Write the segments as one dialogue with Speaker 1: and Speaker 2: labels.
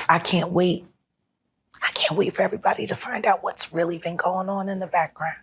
Speaker 1: I can't wait. I can't wait for everybody to find out what's really been going on in the background.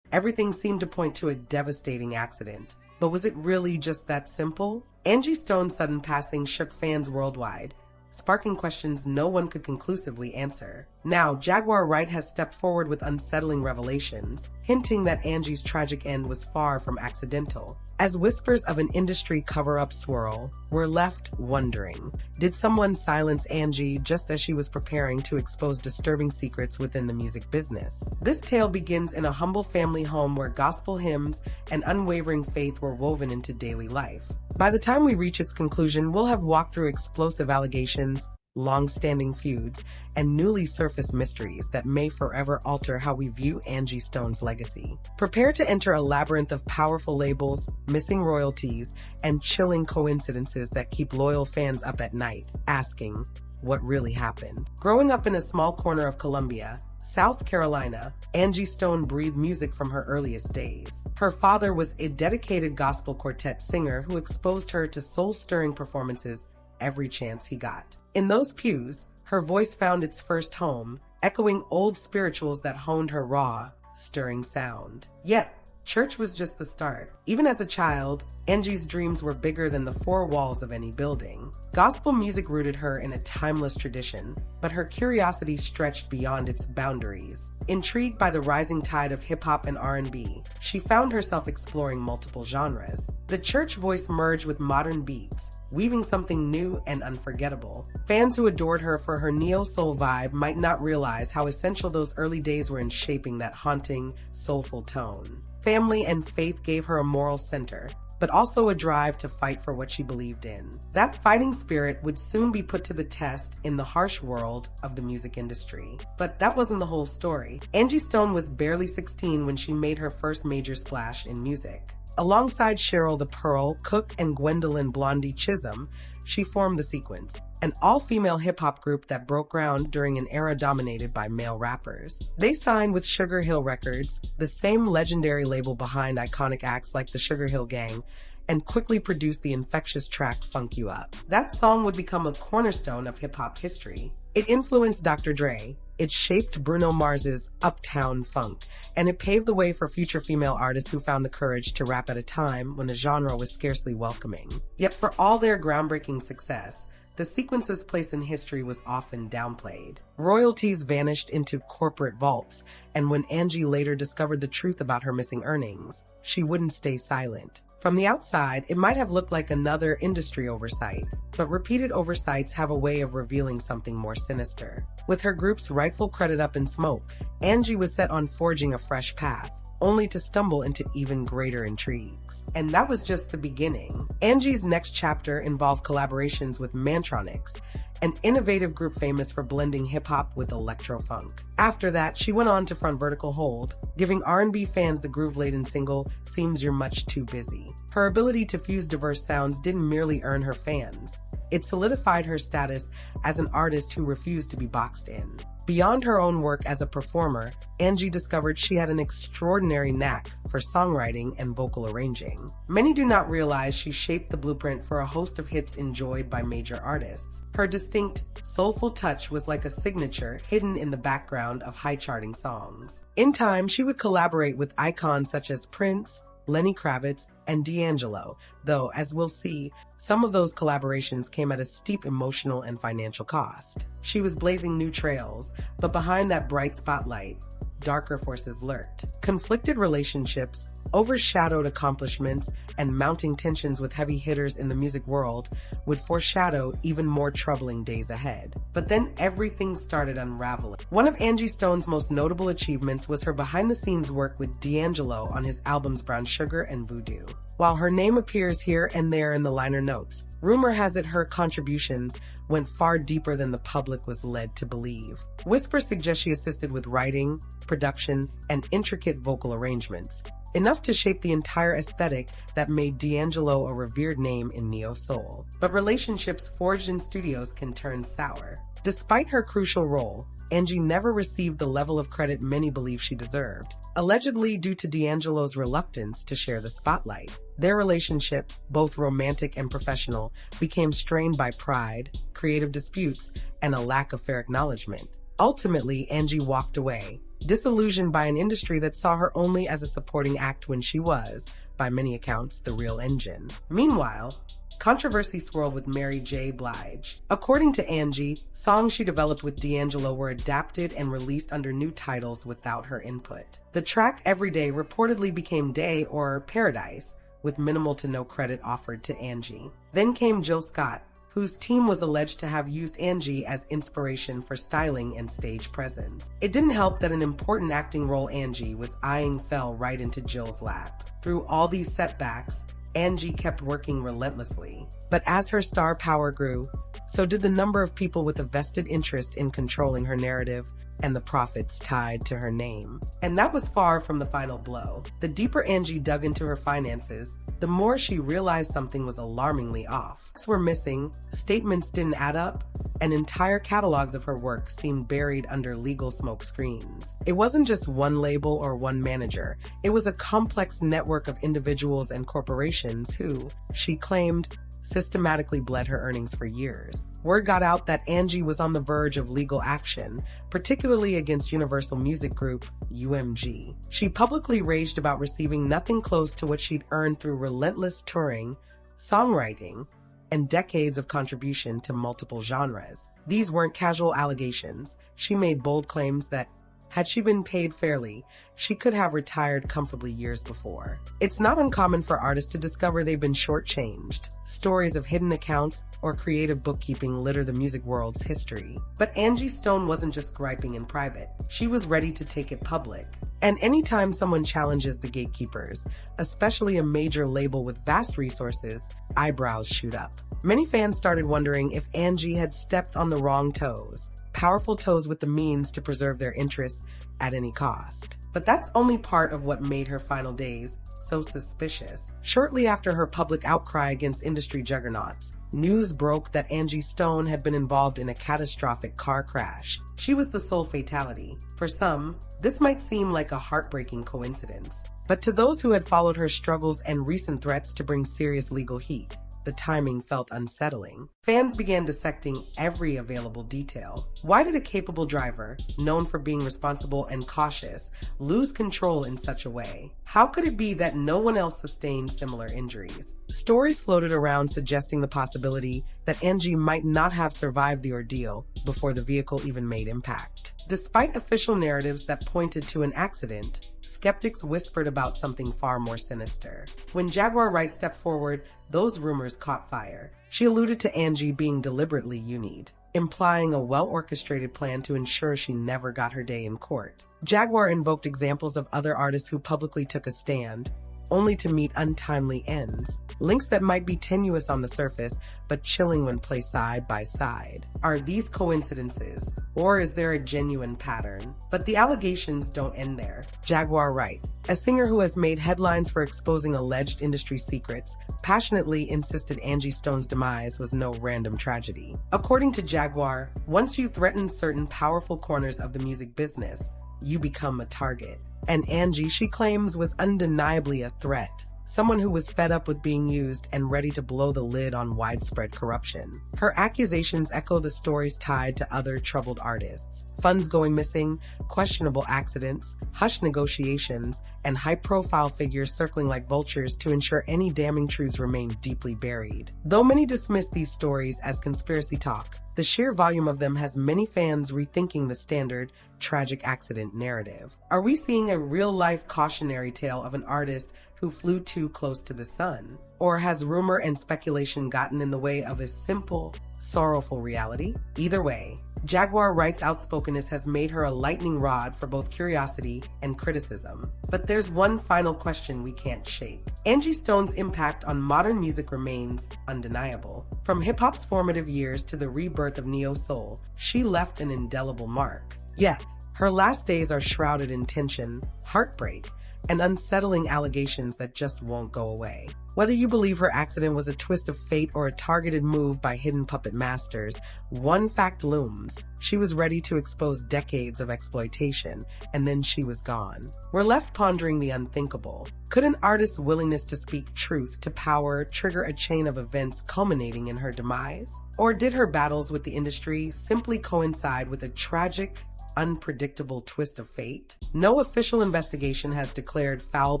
Speaker 2: Everything seemed to point to a devastating accident. But was it really just that simple? Angie Stone's sudden passing shook fans worldwide, sparking questions no one could conclusively answer. Now, Jaguar Wright has stepped forward with unsettling revelations, hinting that Angie's tragic end was far from accidental. As whispers of an industry cover-up swirl, we're left wondering, did someone silence Angie just as she was preparing to expose disturbing secrets within the music business? This tale begins in a humble family home where gospel hymns and unwavering faith were woven into daily life. By the time we reach its conclusion, we'll have walked through explosive allegations, long-standing feuds, and newly surfaced mysteries that may forever alter how we view Angie Stone's legacy. Prepare to enter a labyrinth of powerful labels, missing royalties, and chilling coincidences that keep loyal fans up at night, asking, what really happened? Growing up in a small corner of Columbia, South Carolina, Angie Stone breathed music from her earliest days. Her father was a dedicated gospel quartet singer who exposed her to soul-stirring performances every chance he got. In those pews, her voice found its first home, echoing old spirituals that honed her raw, stirring sound. Yet, church was just the start. Even as a child, Angie's dreams were bigger than the four walls of any building. Gospel music rooted her in a timeless tradition, but her curiosity stretched beyond its boundaries. Intrigued by the rising tide of hip-hop and R&B, she found herself exploring multiple genres. The church voice merged with modern beats, weaving something new and unforgettable. Fans who adored her for her neo-soul vibe might not realize how essential those early days were in shaping that haunting, soulful tone. Family and faith gave her a moral center, but also a drive to fight for what she believed in. That fighting spirit would soon be put to the test in the harsh world of the music industry. But that wasn't the whole story. Angie Stone was barely 16 when she made her first major splash in music. Alongside Cheryl the Pearl, Cook, and Gwendolyn Blondie Chisholm, she formed The Sequence, an all-female hip-hop group that broke ground during an era dominated by male rappers. They signed with Sugar Hill Records, the same legendary label behind iconic acts like the Sugar Hill Gang, and quickly produced the infectious track Funk You Up. That song would become a cornerstone of hip-hop history. It influenced Dr. Dre, it shaped Bruno Mars's Uptown Funk, and it paved the way for future female artists who found the courage to rap at a time when the genre was scarcely welcoming. Yet for all their groundbreaking success, The Sequence's place in history was often downplayed. Royalties vanished into corporate vaults, and when Angie later discovered the truth about her missing earnings, she wouldn't stay silent. From the outside, it might have looked like another industry oversight, but repeated oversights have a way of revealing something more sinister. With her group's rightful credit up in smoke, Angie was set on forging a fresh path, only to stumble into even greater intrigues. And that was just the beginning. Angie's next chapter involved collaborations with Mantronix, an innovative group famous for blending hip-hop with electro-funk. After that, she went on to front Vertical Hold, giving R&B fans the groove-laden single, Seems You're Much Too Busy. Her ability to fuse diverse sounds didn't merely earn her fans. It solidified her status as an artist who refused to be boxed in. Beyond her own work as a performer, Angie discovered she had an extraordinary knack for songwriting and vocal arranging. Many do not realize she shaped the blueprint for a host of hits enjoyed by major artists. Her distinct, soulful touch was like a signature hidden in the background of high-charting songs. In time, she would collaborate with icons such as Prince, Lenny Kravitz, and D'Angelo, though, as we'll see, some of those collaborations came at a steep emotional and financial cost. She was blazing new trails, but behind that bright spotlight, darker forces lurked. Conflicted relationships, overshadowed accomplishments, and mounting tensions with heavy hitters in the music world would foreshadow even more troubling days ahead. But then everything started unraveling. One of Angie Stone's most notable achievements was her behind-the-scenes work with D'Angelo on his albums Brown Sugar and Voodoo. While her name appears here and there in the liner notes, rumor has it her contributions went far deeper than the public was led to believe. Whispers suggest she assisted with writing, production, and intricate vocal arrangements, enough to shape the entire aesthetic that made D'Angelo a revered name in neo-soul. But relationships forged in studios can turn sour. Despite her crucial role, Angie never received the level of credit many believe she deserved, allegedly due to D'Angelo's reluctance to share the spotlight. Their relationship, both romantic and professional, became strained by pride, creative disputes, and a lack of fair acknowledgement. Ultimately, Angie walked away, disillusioned by an industry that saw her only as a supporting act when she was, by many accounts, the real engine. Meanwhile, controversy swirled with Mary J. Blige. According to Angie, songs she developed with D'Angelo were adapted and released under new titles without her input. The track Everyday reportedly became Day or Paradise, with minimal to no credit offered to Angie. Then came Jill Scott, whose team was alleged to have used Angie as inspiration for styling and stage presence. It didn't help that an important acting role Angie was eyeing fell right into Jill's lap. Through all these setbacks, Angie kept working relentlessly. But as her star power grew, so did the number of people with a vested interest in controlling her narrative and the profits tied to her name. And that was far from the final blow. The deeper Angie dug into her finances, the more she realized something was alarmingly off. Books were missing, statements didn't add up, and entire catalogs of her work seemed buried under legal smoke screens. It wasn't just one label or one manager. It was a complex network of individuals and corporations who, she claimed, systematically bled her earnings for years. Word got out that Angie was on the verge of legal action, particularly against Universal Music Group, UMG. She publicly raged about receiving nothing close to what she'd earned through relentless touring, songwriting, and decades of contribution to multiple genres. These weren't casual allegations. She made bold claims that, had she been paid fairly, she could have retired comfortably years before. It's not uncommon for artists to discover they've been shortchanged. Stories of hidden accounts or creative bookkeeping litter the music world's history. But Angie Stone wasn't just griping in private. She was ready to take it public. And anytime someone challenges the gatekeepers, especially a major label with vast resources, eyebrows shoot up. Many fans started wondering if Angie had stepped on the wrong toes. Powerful toes with the means to preserve their interests at any cost. But that's only part of what made her final days so suspicious. Shortly after her public outcry against industry juggernauts, news broke that Angie Stone had been involved in a catastrophic car crash. She was the sole fatality. For some, this might seem like a heartbreaking coincidence. But to those who had followed her struggles and recent threats to bring serious legal heat, the timing felt unsettling. Fans began dissecting every available detail. Why did a capable driver, known for being responsible and cautious, lose control in such a way? How could it be that no one else sustained similar injuries? Stories floated around suggesting the possibility that Angie might not have survived the ordeal before the vehicle even made impact. Despite official narratives that pointed to an accident, skeptics whispered about something far more sinister. When Jaguar Wright stepped forward, those rumors caught fire. She alluded to Angie being deliberately unied, implying a well-orchestrated plan to ensure she never got her day in court. Jaguar invoked examples of other artists who publicly took a stand, only to meet untimely ends. Links that might be tenuous on the surface, but chilling when placed side by side. Are these coincidences, or is there a genuine pattern? But the allegations don't end there. Jaguar Wright, a singer who has made headlines for exposing alleged industry secrets, passionately insisted Angie Stone's demise was no random tragedy. According to Jaguar, once you threaten certain powerful corners of the music business, you become a target. And Angie, she claims, was undeniably a threat. Someone who was fed up with being used and ready to blow the lid on widespread corruption. Her accusations echo the stories tied to other troubled artists. Funds going missing, questionable accidents, hushed negotiations, and high-profile figures circling like vultures to ensure any damning truths remain deeply buried. Though many dismiss these stories as conspiracy talk, the sheer volume of them has many fans rethinking the standard tragic accident narrative. Are we seeing a real-life cautionary tale of an artist who flew too close to the sun? Or has rumor and speculation gotten in the way of a simple, sorrowful reality? Either way, Jaguar Wright's outspokenness has made her a lightning rod for both curiosity and criticism. But there's one final question we can't shake. Angie Stone's impact on modern music remains undeniable. From hip-hop's formative years to the rebirth of neo-soul, she left an indelible mark. Yet, her last days are shrouded in tension, heartbreak, and unsettling allegations that just won't go away. Whether you believe her accident was a twist of fate or a targeted move by hidden puppet masters, one fact looms. She was ready to expose decades of exploitation, and then she was gone. We're left pondering the unthinkable. Could an artist's willingness to speak truth to power trigger a chain of events culminating in her demise? Or did her battles with the industry simply coincide with a tragic, unpredictable twist of fate? No official investigation has declared foul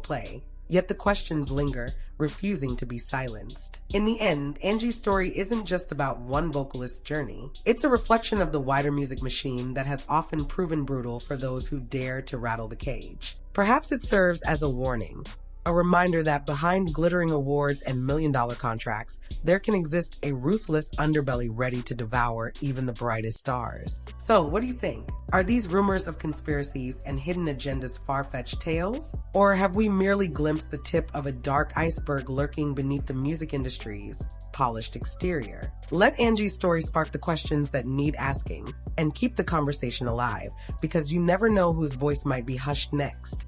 Speaker 2: play, yet the questions linger, refusing to be silenced. In the end, Angie's story isn't just about one vocalist's journey. It's a reflection of the wider music machine that has often proven brutal for those who dare to rattle the cage. Perhaps it serves as a warning, a reminder that behind glittering awards and million-dollar contracts, there can exist a ruthless underbelly ready to devour even the brightest stars. So, what do you think? Are these rumors of conspiracies and hidden agendas far-fetched tales? Or have we merely glimpsed the tip of a dark iceberg lurking beneath the music industry's polished exterior? Let Angie's story spark the questions that need asking, and keep the conversation alive, because you never know whose voice might be hushed next.